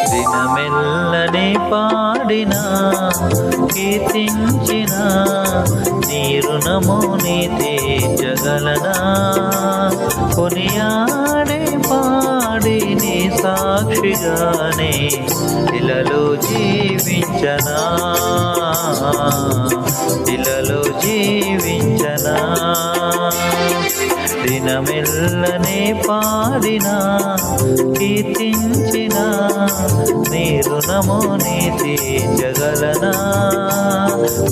దినమెల్లని పాడినా కీర్తించిన నీ రుణము నీ తీర్చగలనా కొనియాడే పాడి నీ సాక్షిగానే ఇలలో జీవించనా ఇలలో జీవించనా దినమెల్లని పాడినా కీర్తించిన నీ రుణము నీ తీర్చగలనా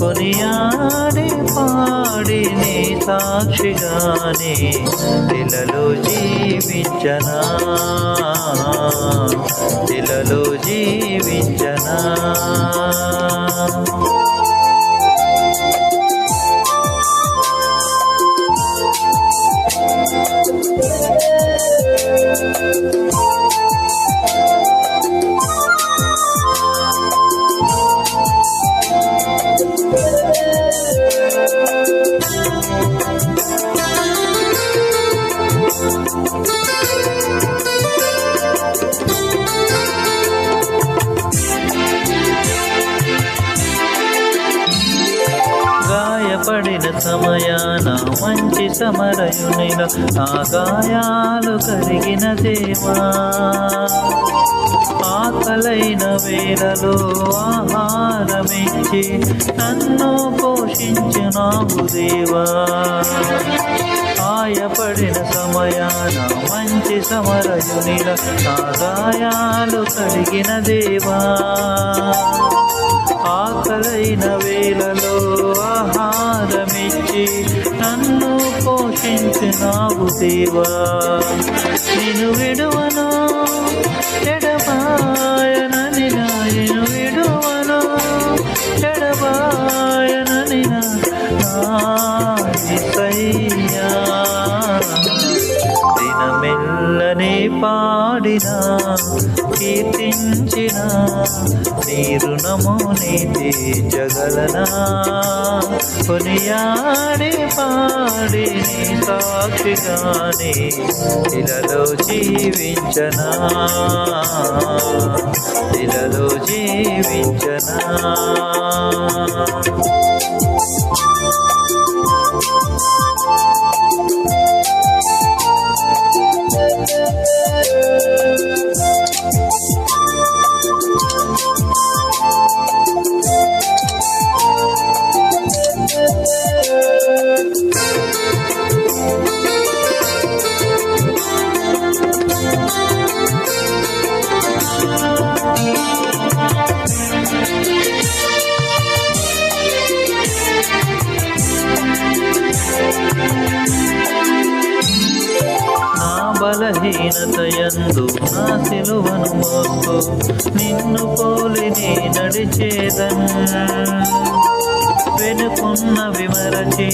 కొనియాడి పాడి నీ సాక్షిగానే ఇలలో జీవించనా ఇలలో జీవించనా గాయపడిన సమయాన మంచి సమరయునిలా ఆ గాయాలు కరిగిన దేవా ఆకలైన వేళలో ఆహారమిచ్చి నన్ను పోషించునావు దేవా గాయపడిన సమయాన మంచి సమరయునిలా ఆ గాయాలు కరిగిన దేవా ఆకలైన వేళలో ఆహారమిచ్చి నన్ను పోషించునావు దేవా నిన్ను విడువను ఎడబాయనని నిన్ను విడువను ఎడబాయనని నా యేసయ్యా దినమెల్లని పాడినా కీర్తించిన నీ రుణము నీ తీర్చగలనా కొనియాడి పాడి నీ సాక్షిగానే ఇలలో జీవించనా ఇలలో జీవించనా బలహీనతయందు నా సిలువను మోస్తూ నిన్ను పోలి నీ నడిచేదన్ వెనుకున్న విమరచి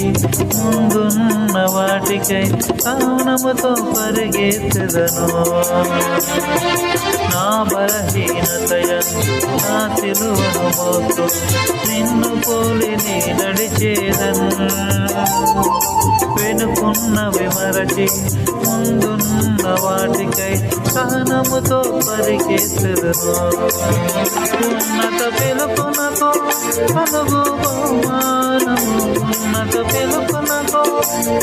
ముందున్న వాటికై కౌనముతో పరిగెత్తెదను నా బలహీనతయందు నా సిలువను మోస్తూ నిన్ను పోలి నీ నడిచేదన్ వెనుకున్న విమరచి ముందున్న వాటికై సహనముతో పరిగెత్తెదను ఉన్నత పిలుపునకు కలుగు బహుమానము ఉన్నత పిలుపునకు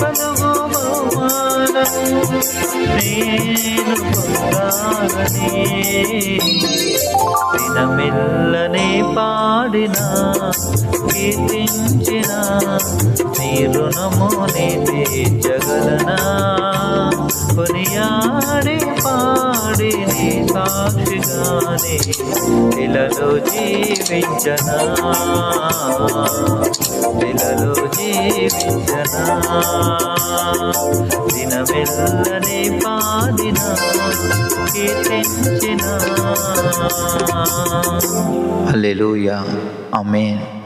కలుగు బహుమానము నేను పొందాలని దినమెల్లని పాడినా కీర్తించిన నీ రుణము నీ తీర్చగలనా కొనియాడి పాడి నీ సాక్షిగానే ఇలలో జీవించనా, ఇలలో జీవించనా. దినమెల్లని పాడిన కీర్తించిన. హల్లెలూయా, ఆమేన్.